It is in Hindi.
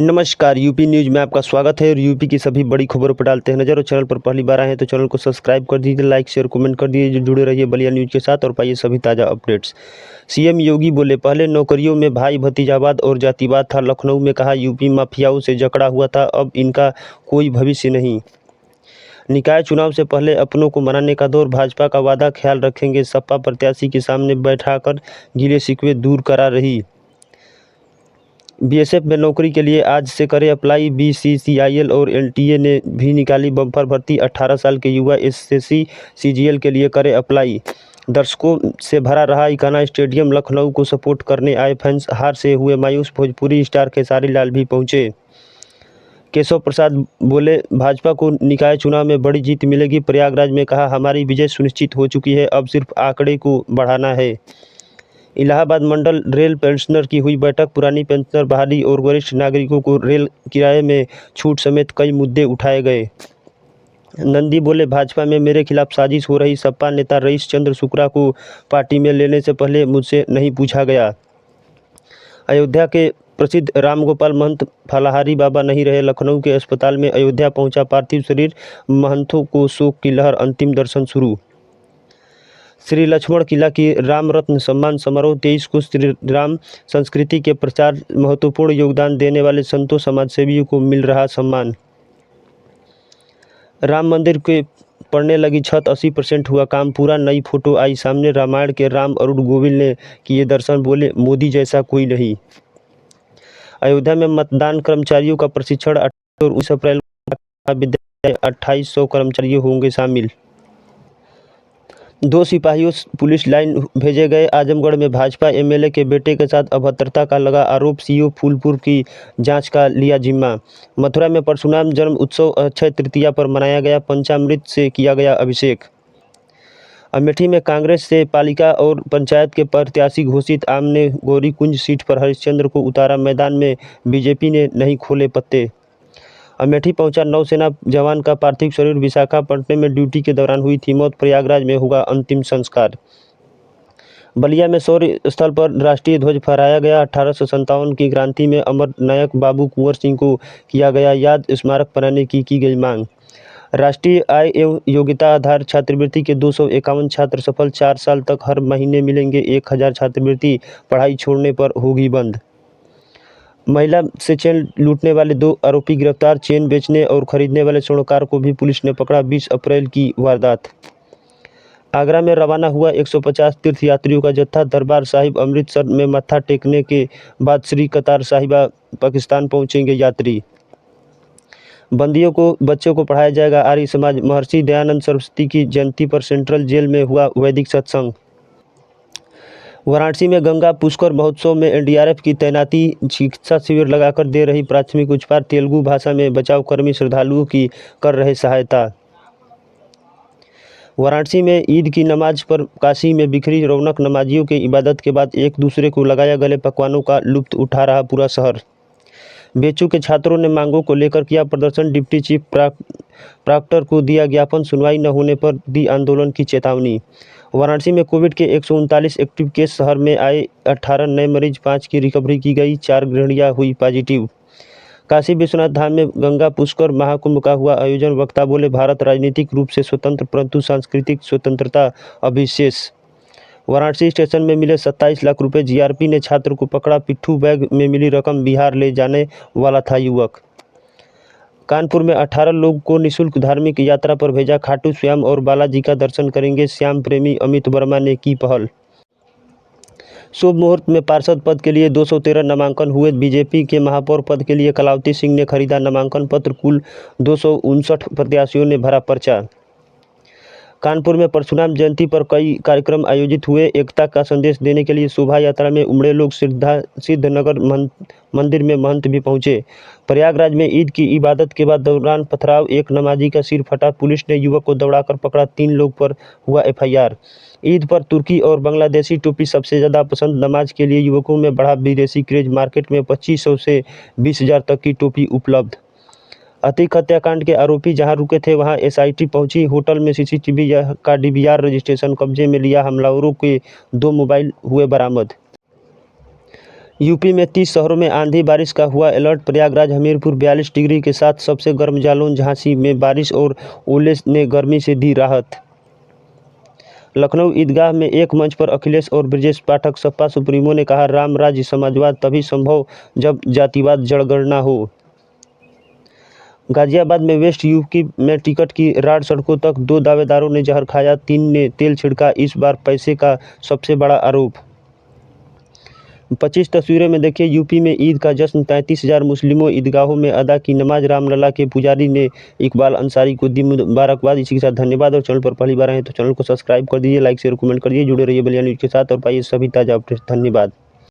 नमस्कार, यूपी न्यूज़ में आपका स्वागत है और यूपी की सभी बड़ी खबरों पर डालते हैं नज़र। और चैनल पर पहली बार आए हैं तो चैनल को सब्सक्राइब कर दीजिए, लाइक शेयर कमेंट कर दीजिए। जो जुड़े रहिए बलिया न्यूज़ के साथ और पाइए सभी ताज़ा अपडेट्स। सीएम योगी बोले, पहले नौकरियों में भाई भतीजावाद और जातिवाद था। लखनऊ में कहा, यूपी माफियाओं से जकड़ा हुआ था, अब इनका कोई भविष्य नहीं। निकाय चुनाव से पहले अपनों को मनाने का दौर, भाजपा का वादा ख्याल रखेंगे। सपा प्रत्याशी के सामने बैठाकर गिले शिकवे दूर करा रही। बीएसएफ में नौकरी के लिए आज से करें अप्लाई। बीसीसीआईएल और एनटीए ने भी निकाली बम्पर भर्ती। 18 साल के युवा एसएससी सीजीएल के लिए करें अप्लाई। दर्शकों से भरा रहा इकाना स्टेडियम, लखनऊ को सपोर्ट करने आए फैंस हार से हुए मायूस। भोजपुरी स्टार खेसारी लाल भी पहुंचे। केशव प्रसाद बोले, भाजपा को निकाय चुनाव में बड़ी जीत मिलेगी। प्रयागराज में कहा, हमारी विजय सुनिश्चित हो चुकी है, अब सिर्फ आंकड़े को बढ़ाना है। इलाहाबाद मंडल रेल पेंशनर की हुई बैठक। पुरानी पेंशनर बहाली और वरिष्ठ नागरिकों को रेल किराए में छूट समेत कई मुद्दे उठाए गए। नंदी बोले, भाजपा में मेरे खिलाफ साजिश हो रही। सपा नेता रईस चंद्र शुक्ला को पार्टी में लेने से पहले मुझसे नहीं पूछा गया। अयोध्या के प्रसिद्ध रामगोपाल महंत फलाहारी बाबा नहीं रहे। लखनऊ के अस्पताल में अयोध्या पहुंचा पार्थिव शरीर, महंतों को शोक की लहर, अंतिम दर्शन शुरू। श्री लक्ष्मण किला की राम रत्न सम्मान समारोह 23 को। श्री राम संस्कृति के प्रचार महत्वपूर्ण योगदान देने वाले संतों समाजसेवियों को मिल रहा सम्मान। राम मंदिर के पड़ने लगी छत, 80% हुआ काम पूरा। नई फोटो आई सामने, रामायण के राम अरुण गोविल ने किए दर्शन, बोले मोदी जैसा कोई नहीं। अयोध्या में मतदान कर्मचारियों का प्रशिक्षण। 18 और 19 अप्रैल को विद्यालय 2800 कर्मचारी होंगे शामिल। 2 सिपाहियों पुलिस लाइन भेजे गए। आजमगढ़ में भाजपा एमएलए के बेटे के साथ अभद्रता का लगा आरोप, सीओ फूलपुर की जांच का लिया जिम्मा। मथुरा में परशुराम जन्म उत्सव अक्षय तृतीया पर मनाया गया, पंचामृत से किया गया अभिषेक। अमेठी में कांग्रेस से पालिका और पंचायत के प्रत्याशी घोषित। आम ने गौरीकुंज सीट पर हरिश्चंद्र को उतारा मैदान में, बीजेपी ने नहीं खोले पत्ते। अमेठी पहुंचा नौसेना जवान का पार्थिव शरीर, विशाखापट्टनम में ड्यूटी के दौरान हुई थी मौत। प्रयागराज में होगा अंतिम संस्कार। बलिया में शौर्य स्थल पर राष्ट्रीय ध्वज फहराया गया। 1857 की क्रांति में अमर नायक बाबू कुंवर सिंह को किया गया याद, स्मारक बनाने की गई मांग। राष्ट्रीय आय एवं योग्यता आधार छात्रवृत्ति के 251 छात्र सफल। 4 साल तक हर महीने मिलेंगे 1000 छात्रवृत्ति, पढ़ाई छोड़ने पर होगी बंद। महिला से चेन लूटने वाले 2 आरोपी गिरफ्तार। चेन बेचने और खरीदने वाले स्वर्णकार को भी पुलिस ने पकड़ा। 20 अप्रैल की वारदात। आगरा में रवाना हुआ 150 तीर्थयात्रियों का जत्था। दरबार साहिब अमृतसर में मत्था टेकने के बाद श्री कतार साहिबा पाकिस्तान पहुंचेंगे यात्री। बच्चों को पढ़ाया जाएगा आर्य समाज। महर्षि दयानंद सरस्वती की जयंती पर सेंट्रल जेल में हुआ वैदिक सत्संग। वाराणसी में गंगा पुष्कर महोत्सव में एनडीआरएफ की तैनाती। चिकित्सा शिविर लगाकर दे रही प्राथमिक उपचार। तेलुगु भाषा में बचाव कर्मी श्रद्धालुओं की कर रहे सहायता। वाराणसी में ईद की नमाज पर काशी में बिखरी रौनक। नमाजियों के इबादत के बाद एक दूसरे को लगाया गले। पकवानों का लुत्फ उठा रहा पूरा शहर। बेचू के छात्रों ने मांगों को लेकर किया प्रदर्शन। डिप्टी चीफ प्रॉक्टर को दिया ज्ञापन, सुनवाई न होने पर दी आंदोलन की चेतावनी। वाराणसी में कोविड के 139 एक्टिव केस। शहर में आए 18 नए मरीज, 5 की रिकवरी की गई, 4 गृहिणियां हुई पॉजिटिव। काशी विश्वनाथ धाम में गंगा पुष्कर महाकुंभ का हुआ आयोजन। वक्ता बोले, भारत राजनीतिक रूप से स्वतंत्र परंतु सांस्कृतिक स्वतंत्रता अभिशेष। वाराणसी स्टेशन में मिले 27 लाख रुपए। जीआरपी ने छात्र को पकड़ा। पिट्ठू बैग में मिली रकम बिहार ले जाने वाला था युवक। कानपुर में 18 लोग को निःशुल्क धार्मिक यात्रा पर भेजा। खाटू श्याम और बालाजी का दर्शन करेंगे। श्याम प्रेमी अमित वर्मा ने की पहल। शुभ मुहूर्त में पार्षद पद के लिए 213 नामांकन हुए। बीजेपी के महापौर पद के लिए कलावती सिंह ने खरीदा नामांकन पत्र। कुल 259 प्रत्याशियों ने भरा पर्चा। कानपुर में परशुराम जयंती पर कई कार्यक्रम आयोजित हुए। एकता का संदेश देने के लिए शोभा यात्रा में उमड़े लोग। सिद्धनगर मंदिर में महंत भी पहुंचे। प्रयागराज में ईद की इबादत के बाद दौरान पथराव, एक नमाजी का सिर फटा। पुलिस ने युवक को दौड़ाकर पकड़ा। 3 लोग पर हुआ एफआईआर। ईद पर तुर्की और बांग्लादेशी टोपी सबसे ज़्यादा पसंद। नमाज के लिए युवकों में बढ़ा विदेशी क्रेज। मार्केट में 2500 से 20,000 तक की टोपी उपलब्ध। अतिक हत्याकांड के आरोपी जहां रुके थे वहां एसआईटी पहुंची। होटल में सीसीटीवी का डीवीआर रजिस्ट्रेशन कब्जे में लिया। हमलावरों के 2 मोबाइल हुए बरामद। यूपी में 30 शहरों में आंधी बारिश का हुआ अलर्ट। प्रयागराज हमीरपुर 42 डिग्री के साथ सबसे गर्म जालौन झांसी में बारिश और ओले ने गर्मी से दी राहत। लखनऊ ईदगाह में एक मंच पर अखिलेश और ब्रजेश पाठक सपा सुप्रीमो ने कहा, राम राज्य समाजवाद तभी संभव जब जातिवाद जड़गड़ना हो। गाजियाबाद में वेस्ट यूपी में टिकट की राड, सड़कों तक 2 दावेदारों ने जहर खाया, 3 ने तेल छिड़का, इस बार पैसे का सबसे बड़ा आरोप। 25 तस्वीरें में देखिए यूपी में ईद का जश्न, 33,000 मुस्लिमों ईदगाहों में अदा की नमाज। रामलला के पुजारी ने इकबाल अंसारी को दी मुबारकबाद। इसी के साथ धन्यवाद। और चैनल पर पहली बार आए तो चैनल को सब्सक्राइब कर दीजिए, लाइक शेयर कमेंट करिए, जुड़े रहिए बलिया न्यूज़ के साथ और पाइए सभी ताज़ा अपडेट। धन्यवाद।